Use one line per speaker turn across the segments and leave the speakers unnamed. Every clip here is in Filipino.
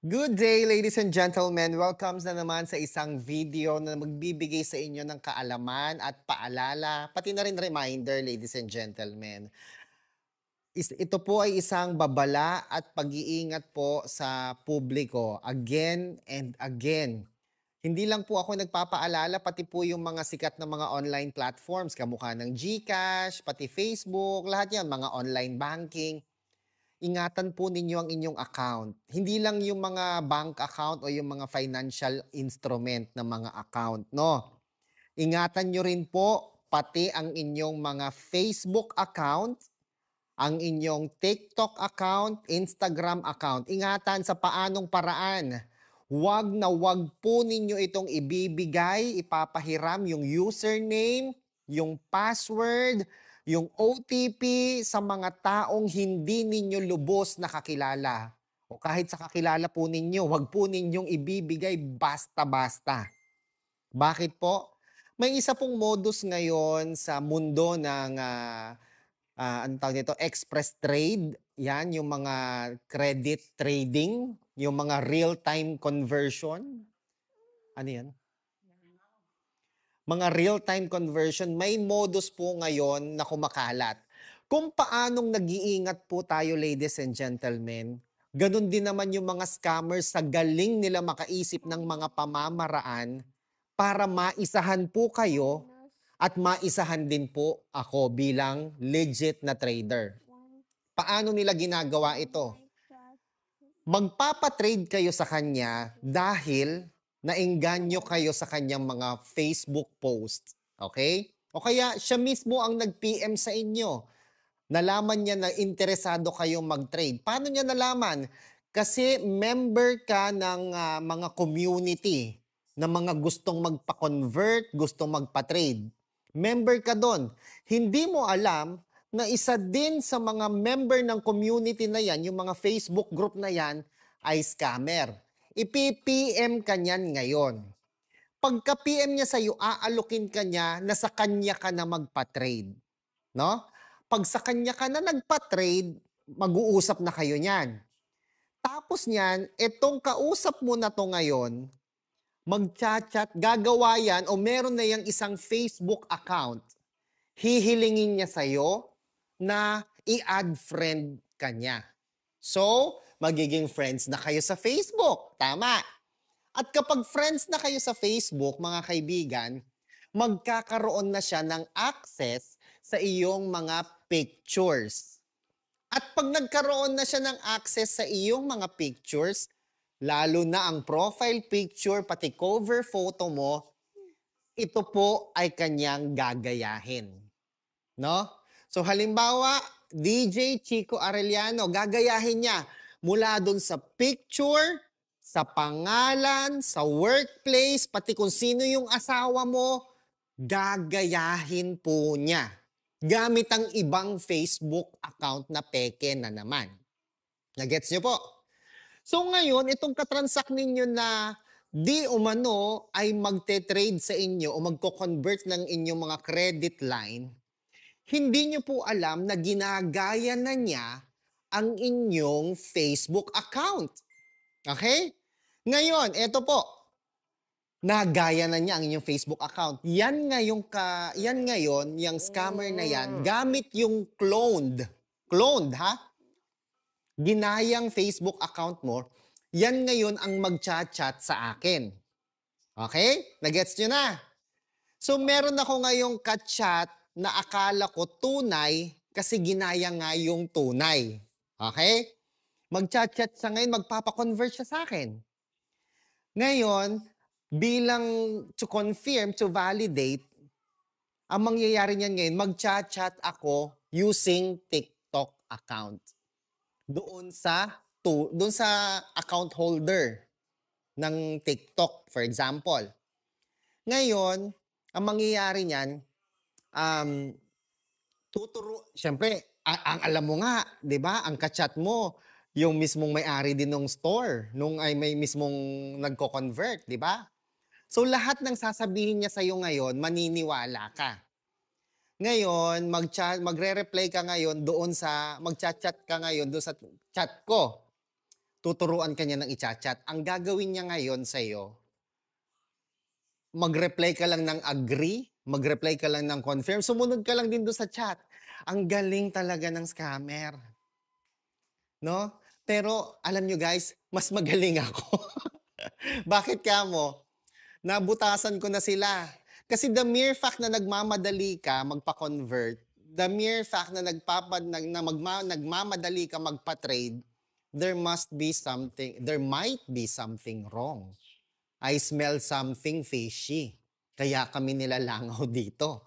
Good day, ladies and gentlemen. Welcome na naman sa isang video na magbibigay sa inyo ng kaalaman at paalala, pati na rin reminder, ladies and gentlemen. Ito po ay isang babala at pag-iingat po sa publiko again and again. Hindi lang po ako nagpapaalala, pati po yung mga sikat na mga online platforms, kamukha ng GCash, pati Facebook, lahat yan, mga online banking. Ingatan po ninyo ang inyong account. Hindi lang yung mga bank account o yung mga financial instrument na mga account, no? Ingatan nyo rin po pati ang inyong mga Facebook account, ang inyong TikTok account, Instagram account. Ingatan sa paanong paraan. Wag na wag po ninyo itong ibibigay, ipapahiram yung username, yung password, yung OTP sa mga taong hindi ninyo lubos na kakilala. O kahit sa kakilala po ninyo, wag po ninyong ibibigay basta-basta. Bakit po? May isa pong modus ngayon sa mundo ng anong tawag nito, express trade. Yan, yung mga credit trading, yung mga real-time conversion. Ano yan? Mga real-time conversion, may modus po ngayon na kumakalat. Kung paanong nag-iingat po tayo, ladies and gentlemen, ganun din naman yung mga scammers sa galing nila makaisip ng mga pamamaraan para maisahan po kayo at maisahan din po ako bilang legit na trader. Paano nila ginagawa ito? Magpapatrade kayo sa kanya dahil naengganyo kayo sa kanyang mga Facebook post. Okay? O kaya siya mismo ang nag-PM sa inyo. Nalaman niya na interesado kayong mag-trade. Paano niya nalaman? Kasi member ka ng mga community na mga gustong magpa-convert, gustong magpa-trade. Member ka doon. Hindi mo alam na isa din sa mga member ng community na yan, yung mga Facebook group na yan, ay scammer. Ipi-PM ka niyan ngayon. Pagka-PM niya sa'yo, aalukin ka niya na sa kanya ka na magpa-trade. No? Pag sa kanya ka na nagpa-trade, mag-uusap na kayo niyan. Tapos niyan, etong kausap mo na to ngayon, mag-chat-chat, gagawa yan o meron na yung isang Facebook account. Hihilingin niya sa'yo na i-add friend ka niya. So, magiging friends na kayo sa Facebook. Tama. At kapag friends na kayo sa Facebook, mga kaibigan, magkakaroon na siya ng access sa iyong mga pictures. At pag nagkaroon na siya ng access sa iyong mga pictures, lalo na ang profile picture, pati cover photo mo, ito po ay kanyang gagayahin. No? So halimbawa, DJ Chico Arellano, gagayahin niya mula doon sa picture, sa pangalan, sa workplace, pati kung sino yung asawa mo, gagayahin po niya. Gamit ang ibang Facebook account na peke na naman. Nagets niyo po? So ngayon, itong katransak ninyo na di umano ay magte-trade sa inyo o magko-convert ng inyong mga credit line, hindi niyo po alam na ginagaya na niya ang inyong Facebook account. Okay? Ngayon, eto po. Nagaya na niya ang inyong Facebook account. Yan ngayon, yung scammer na yan, gamit yung cloned ha? Ginayang Facebook account mo, yan ngayon ang magchat-chat sa akin. Okay? Nagets nyo na? So meron ako ngayong ka-chat na akala ko tunay kasi ginaya nga yung tunay. Okay? Mag-chat-chat siya ngayon, magpapakonvert siya sa akin. Ngayon, bilang to confirm, to validate, ang mangyayari niyan ngayon, mag-chat-chat ako using TikTok account. Doon sa account holder ng TikTok, for example. Ngayon, ang mangyayari niyan, siyempre, ang alam mo nga, di ba, ang kachat mo, yung mismong may-ari din ng store, nung ay may mismong nagko-convert, di ba? So, lahat ng sasabihin niya sa'yo ngayon, maniniwala ka. Ngayon, magre-reply ka ngayon doon sa, mag-chat-chat ka ngayon doon sa chat ko. tuturuan ka niya ng i-cha-chat. Ang gagawin niya ngayon sa'yo, mag-reply ka lang ng agree, mag-reply ka lang ng confirm, sumunod ka lang din doon sa chat. Ang galing talaga ng scammer. No? Pero alam nyo guys, mas magaling ako. Bakit kamo? Nabutasan ko na sila. Kasi the mere fact na nagmamadali ka magpa-convert, the mere fact na nagmamadali ka magpa-trade, there might be something wrong. I smell something fishy. Kaya kami nilalangaw dito.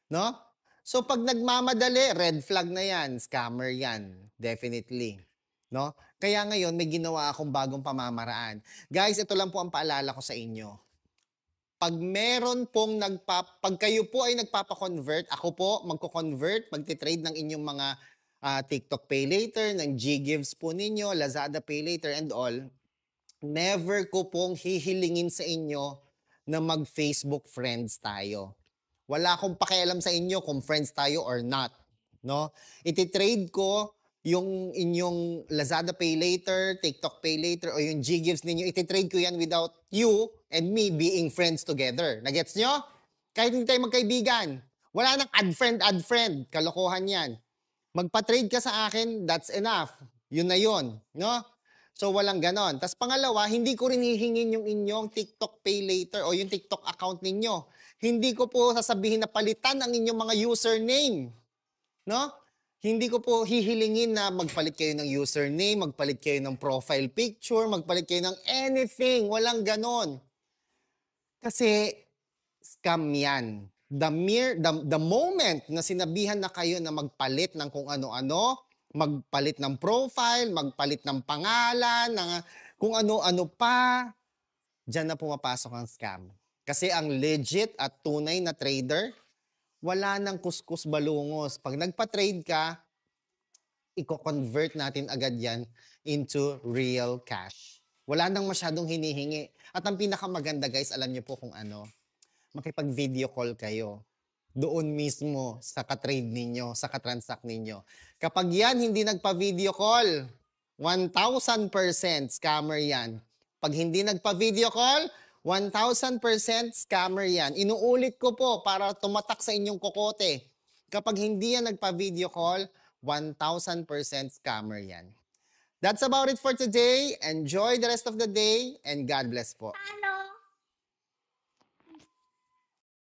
No? So pag nagmamadali, red flag na yan, scammer yan, definitely. No? Kaya ngayon may ginawa akong bagong pamamaraan. Guys, ito lang po ang paalala ko sa inyo. Pag meron pong pag kayo po ay nagpapa-convert, ako po magko-convert, magti-trade ng inyong mga TikTok Pay Later, ng Ggives po ninyo, Lazada Pay Later and all, never ko pong hihilingin sa inyo na mag-Facebook friends tayo. Wala akong pakialam sa inyo kung friends tayo or not. No? Iti-trade ko yung inyong Lazada Pay Later, TikTok Pay Later, o yung Ggives ninyo, iti-trade ko yan without you and me being friends together. Nagets nyo? Kahit hindi tayo magkaibigan. Wala nang add friend. Kalokohan yan. Magpa-trade ka sa akin, that's enough. Yun na yun. No? So, walang ganon. Tapos pangalawa, hindi ko rin hihingin yung inyong TikTok Pay Later o yung TikTok account ninyo. Hindi ko po sasabihin na palitan ang inyong mga username. No? Hindi ko po hihilingin na magpalit kayo ng username, magpalit kayo ng profile picture, magpalit kayo ng anything. Walang ganon. Kasi scam yan. The moment na sinabihan na kayo na magpalit ng kung ano-ano, magpalit ng profile, magpalit ng pangalan, ng kung ano-ano pa, dyan na pumapasok ang scam. Kasi ang legit at tunay na trader, wala nang kuskus balungos. Pag nagpa-trade ka, i-convert natin agad yan into real cash. Wala nang masyadong hinihingi. At ang pinakamaganda guys, alam niyo po kung ano, makipag-video call kayo. Doon mismo sa ka-trade ninyo, sa ka-transact ninyo. Kapag yan hindi nagpa-video call, 1,000% scammer yan. Pag hindi nagpa-video call, 1,000% scammer yan. Inuulit ko po para tumatak sa inyong kokote. Kapag hindi yan nagpa-video call, 1,000% scammer yan. That's about it for today. Enjoy the rest of the day and God bless po.